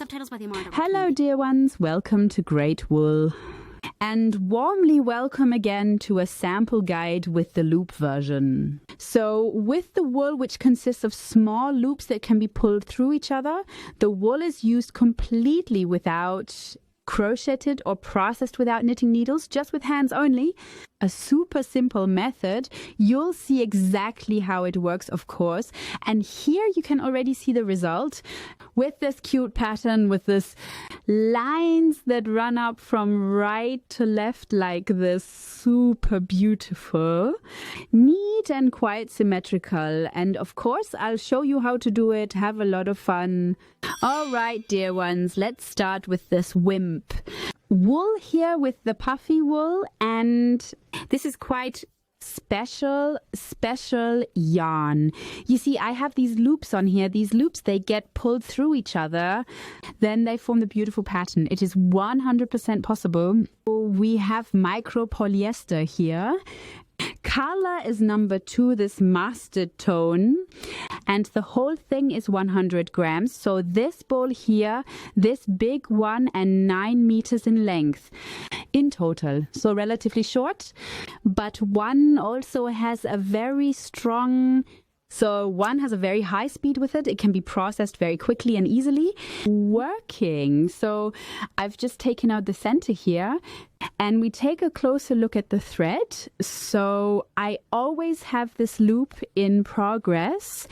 Subtitles by the Amanda. Hello dear ones, welcome to Great Wool. And warmly welcome again to a sample guide with the loop version. So with the wool, which consists of small loops that can be pulled through each other, the wool is used completely without crocheted or processed without knitting needles, just with hands only. A super simple method. You'll see exactly how it works, of course. And here you can already see the result with this cute pattern with this lines that run up from right to left like this. Super beautiful, neat and quite symmetrical. And of course, I'll show you how to do it. Have a lot of fun. All right, dear ones, let's start with this wimp. Wool here with the puffy wool, and this is quite special yarn. You see, I have these loops on here. These loops, they get pulled through each other, then they form the beautiful pattern. It is 100% possible. We have micro polyester here. Color is number 2, this mustard tone, and the whole thing is 100 grams. So this ball here, this big one, and 9 meters in length in total. So relatively short, but one also has a very strong. So one has a very high speed with it. It can be processed very quickly and easily. Working. So I've just taken out the center here and we take a closer look at the thread. So I always have this loop in progress.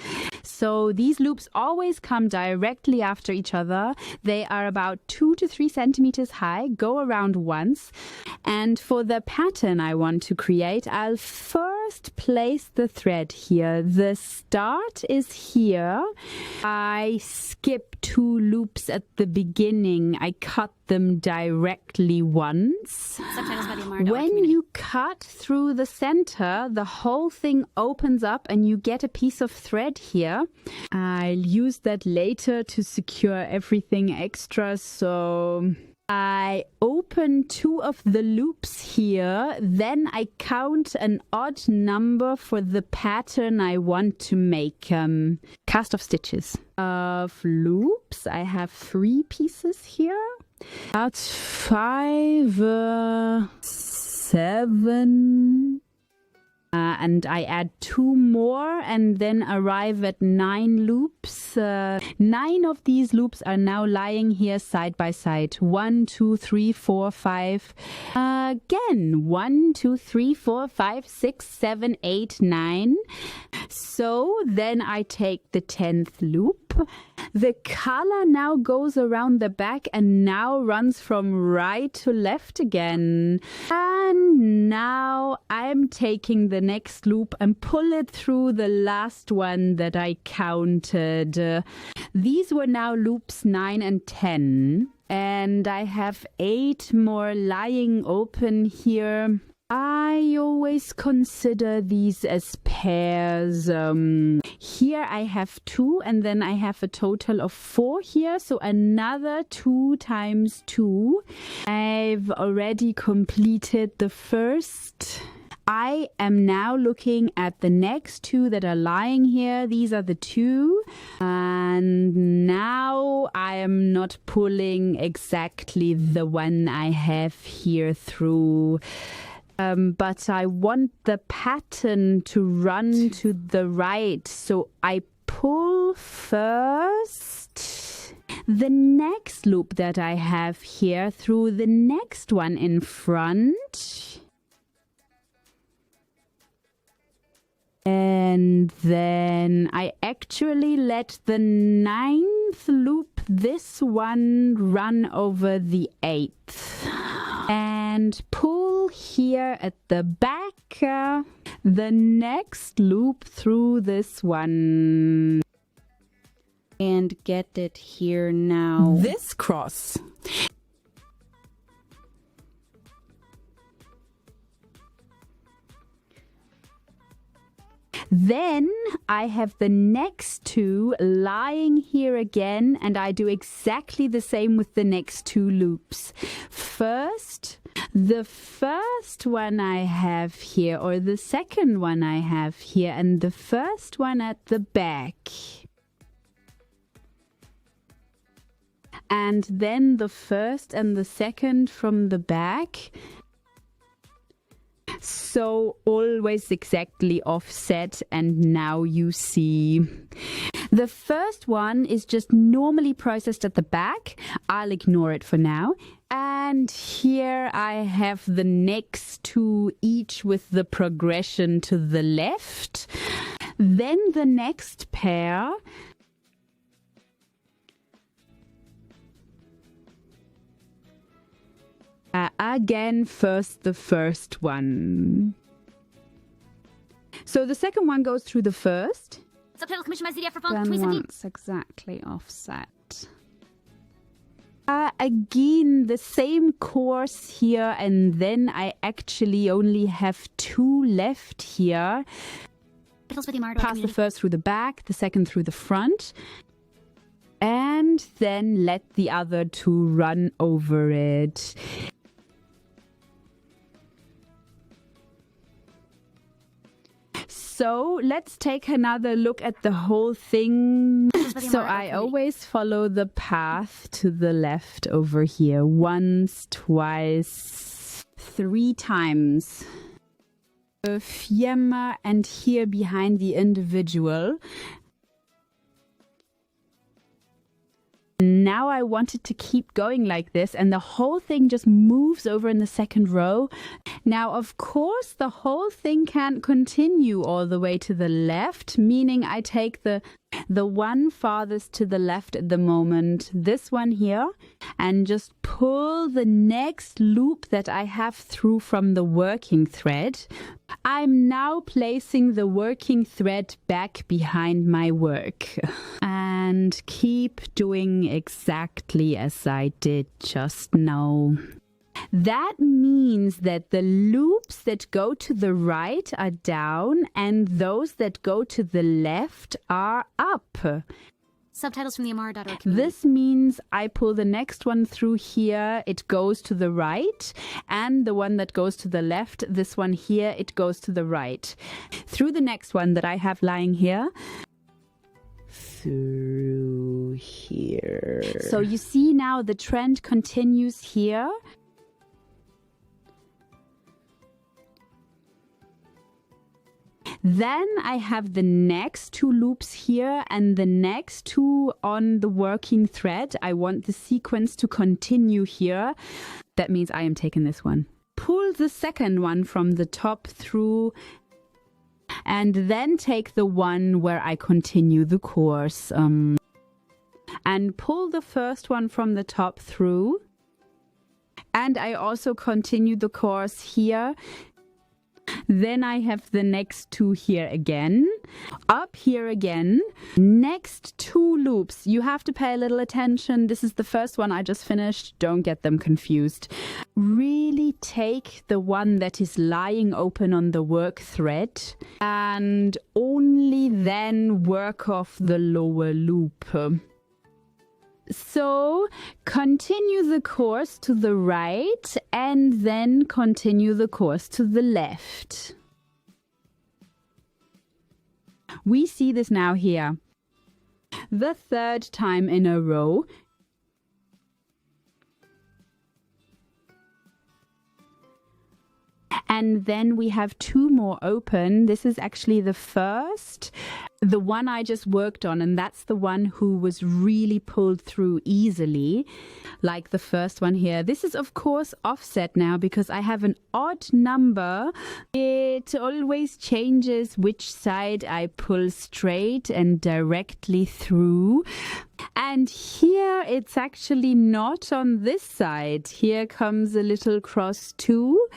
So these loops always come directly after each other. They are about 2 to 3 centimeters high, go around once. And for the pattern I want to create, I'll first place the thread here. The start is here. I skip 2 loops at the beginning. I cut them directly once. Subtitles by the Amanda. When you cut through the center, the whole thing opens up and you get a piece of thread here. I'll use that later to secure everything extra. So I open 2 of the loops here, then I count an odd number for the pattern I want to make. Cast off stitches. Of loops, I have 3 pieces here. That's 5, 7. And I add 2 more and then arrive at 9 loops. 9 of these loops are now lying here side by side. 1, 2, 3, 4, 5. Again, 1, 2, 3, 4, 5, 6, 7, 8, 9. So then I take the 10th loop. The color now goes around the back and now runs from right to left again. And now I'm taking the next loop and pull it through the last one that I counted. These were now loops 9 and 10. And I have 8 more lying open here. I always consider these as pairs. Here I have 2 and then I have a total of 4 here. So another 2 times 2. I've already completed the first. I am now looking at the next 2 that are lying here. These are the 2. And now I am not pulling exactly the one I have here through. But I want the pattern to run to the right. So I pull first the next loop that I have here through the next one in front. And then I actually let the 9th loop, this one, run over the 8th. And pull here at the back the next loop through this one. And get it here now. This cross. Then I have the next 2 lying here again, and I do exactly the same with the next 2 loops. First, the first one I have here, or the second one I have here, and the first one at the back. and then the first and the second from the back. So always exactly offset, and now you see the first one is just normally processed at the back. I'll ignore it for now. And here I have the next two, each with the progression to the left. Then the next pair. Again, first the first one. So the second one goes through the first. Subtitles commission by CDF for font. Then 2017. once exactly offset. Again, the same course here, and then I actually only have two left here. Subtitles with the Mardo Pass the community. first through the back, the second through the front. And then let the other two run over it. So let's take another look at the whole thing. So I always follow the path to the left over here. Once, twice, 3 times. Viermal, and here behind the individual. Now I wanted to keep going like this, and the whole thing just moves over in the second row. Now, of course, the whole thing can't continue all the way to the left, meaning I take the one farthest to the left at the moment, this one here, and just pull the next loop that I have through from the working thread. I'm now placing the working thread back behind my work and keep doing exactly as I did just now. That means that the loops that go to the right are down and those that go to the left are up. Subtitles from the Amara.org community. This means I pull the next one through here, it goes to the right, and the one that goes to the left, this one here, it goes to the right. Through the next one that I have lying here, through here. So you see now the trend continues here. Then I have the next 2 loops here and the next 2 on the working thread. I want the sequence to continue here. That means I am taking this one. Pull the second one from the top through and then take the one where I continue the course. And pull the first one from the top through. And I also continue the course here. Then I have the next 2 here again, up here again, next 2 loops. You have to pay a little attention. This is the first one I just finished. Don't get them confused. Really take the one that is lying open on the work thread and only then work off the lower loop. So continue the course to the right and then continue the course to the left. We see this now here. The 3rd time in a row. And then we have 2 more open. This is actually the first, the one I just worked on, and that's the one who was really pulled through easily, like the first one here. This is of course offset now because I have an odd number. It always changes which side I pull straight and directly through. And here it's actually not on this side. Here comes a little cross too.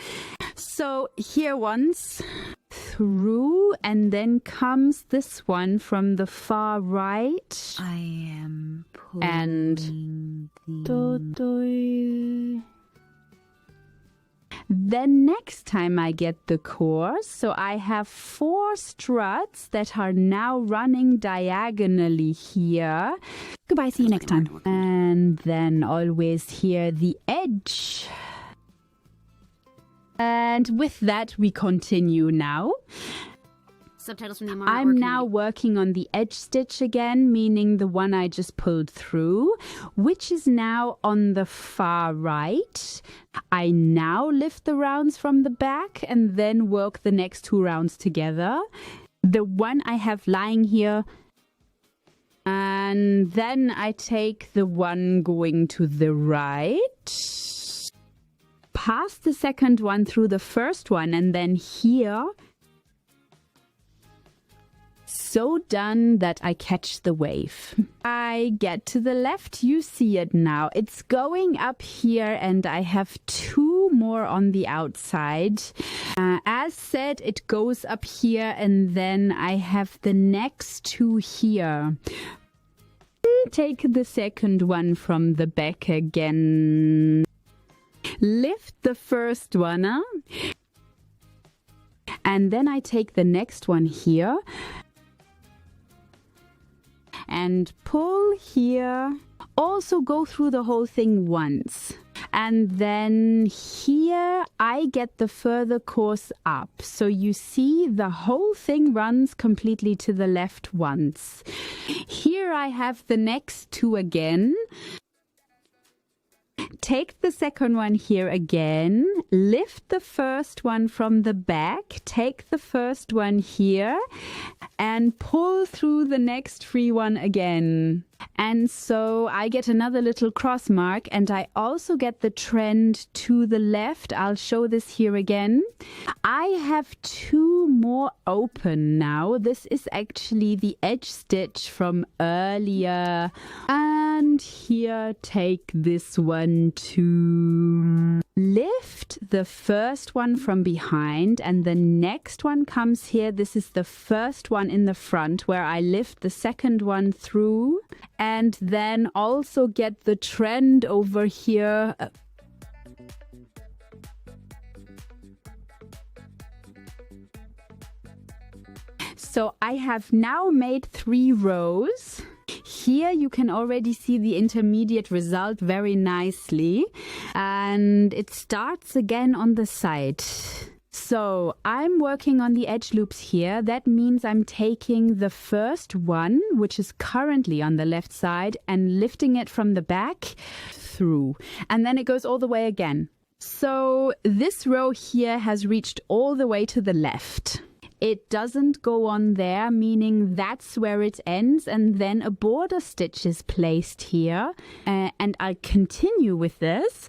So here once through, and then comes this one from the far right. I am pulling And then next time I get the course, so I have 4 struts that are now running diagonally here. Goodbye, see you next time. And then always here the edge. And with that we continue now. Subtitles from the Amara I'm now working on the edge stitch again, meaning the one I just pulled through, which is now on the far right. I now lift the rounds from the back and then work the next 2 rounds together. The one I have lying here, and then I take the one going to the right, pass the second one through the first one, and then here, so done that I catch the wave. I get to the left, you see it now. It's going up here and I have 2 more on the outside. As said, it goes up here and then I have the next 2 here. Take the second one from the back again. Lift the first one up. And then I take the next one here. And pull here. Also go through the whole thing once. And then here I get the further course up. So you see the whole thing runs completely to the left once. Here I have the next 2 again. Take the second one here again, lift the first one from the back, take the first one here and pull through the next free one again. And so I get another little cross mark and I also get the trend to the left. I'll show this here again. I have 2 more open now. This is actually the edge stitch from earlier. And here, take this one too. Lift the first one from behind and the next one comes here. This is the first one in the front where I lift the second one through and then also get the trend over here. So I have now made 3 rows. Here you can already see the intermediate result very nicely, and it starts again on the side. So I'm working on the edge loops here. That means I'm taking the first one, which is currently on the left side, and lifting it from the back through, and then it goes all the way again. So this row here has reached all the way to the left. It doesn't go on there, meaning that's where it ends, and then a border stitch is placed here. And I'll continue with this.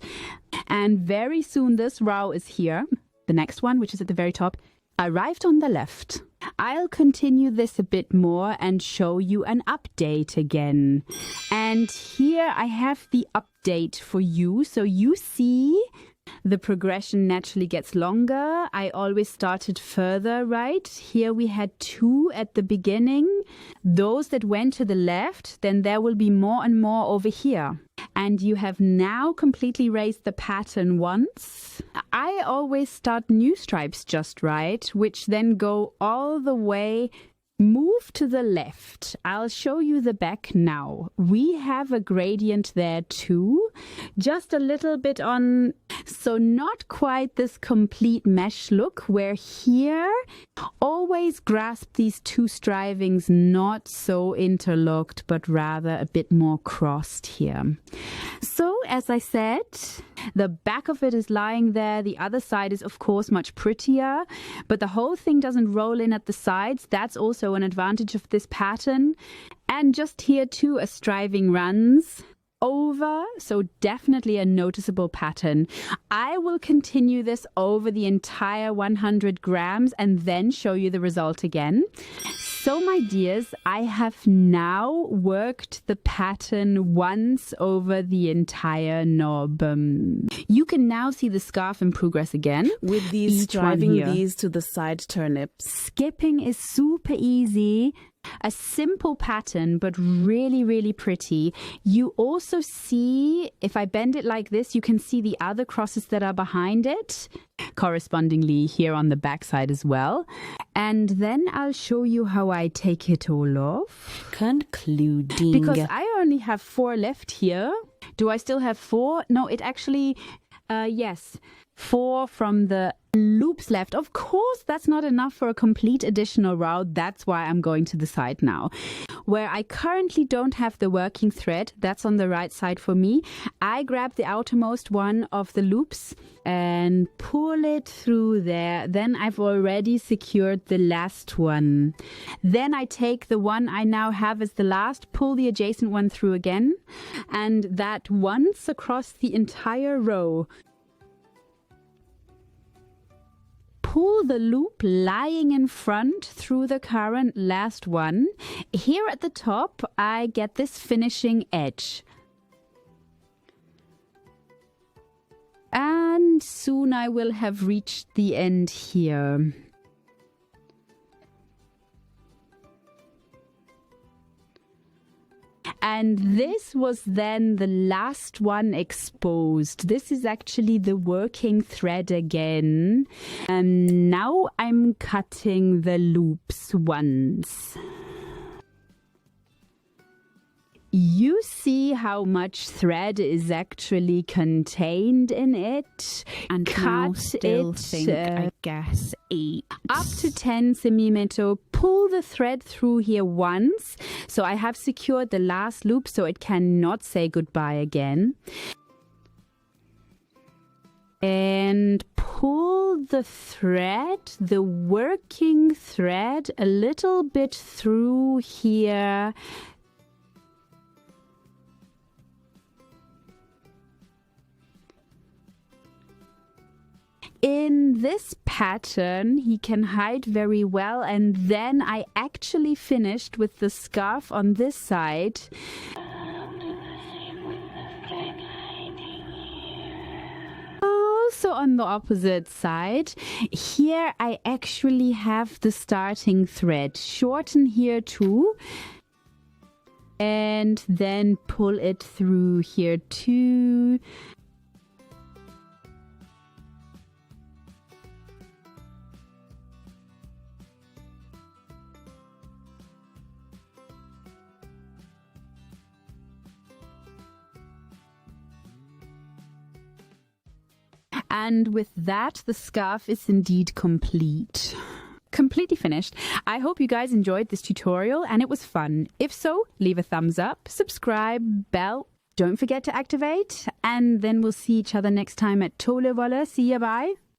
And very soon this row is here. The next one, which is at the very top, arrived on the left. I'll continue this a bit more and show you an update again. And here I have the update for you. So you see the progression naturally gets longer. I always started further, right? Here we had 2 at the beginning. Those that went to the left, then there will be more and more over here. And you have now completely raised the pattern once. I always start new stripes just right, which then go all the way. Move to the left. I'll show you the back now. We have a gradient there too. Just a little bit on, so not quite this complete mesh look, where here always grasp these 2 strivings, not so interlocked, but rather a bit more crossed here. So as I said, the back of it is lying there. The other side is of course much prettier, but the whole thing doesn't roll in at the sides. That's also an advantage of this pattern. And just here too, a striving runs over, so definitely a noticeable pattern. I will continue this over the entire 100 grams and then show you the result again. So my dears, I have now worked the pattern once over the entire knob. You can now see the scarf in progress again. With these, driving these to the side turnips. Skipping is super easy. A simple pattern, but really, really pretty. You also see, if I bend it like this, you can see the other crosses that are behind it, correspondingly here on the back side as well. And then I'll show you how I take it all off. Concluding. Because I only have 4 left here. Do I still have 4? No, it actually, yes. 4 from the loops left. Of course, that's not enough for a complete additional row. That's why I'm going to the side now. Where I currently don't have the working thread, that's on the right side for me, I grab the outermost one of the loops and pull it through there. Then I've already secured the last one. Then I take the one I now have as the last, pull the adjacent one through again, and that once across the entire row. Pull the loop lying in front through the current last one. Here at the top, I get this finishing edge. And soon I will have reached the end here. And this was then the last one exposed. This is actually the working thread again. And now I'm cutting the loops once. You see how much thread is actually contained in it. And cut still it, think, I guess, 8. Up to 10 centimeter. Pull the thread through here once. So I have secured the last loop so it cannot say goodbye again. And pull the thread, the working thread, a little bit through here. In this pattern, he can hide very well, and then I actually finished with the scarf on this side. Also on the opposite side, here I actually have the starting thread. Shorten here too. And then pull it through here too. And with that, the scarf is indeed complete. Completely finished. I hope you guys enjoyed this tutorial and it was fun. If so, leave a thumbs up, subscribe, bell. Don't forget to activate. And then we'll see each other next time at Tolle Wolle. See ya, bye.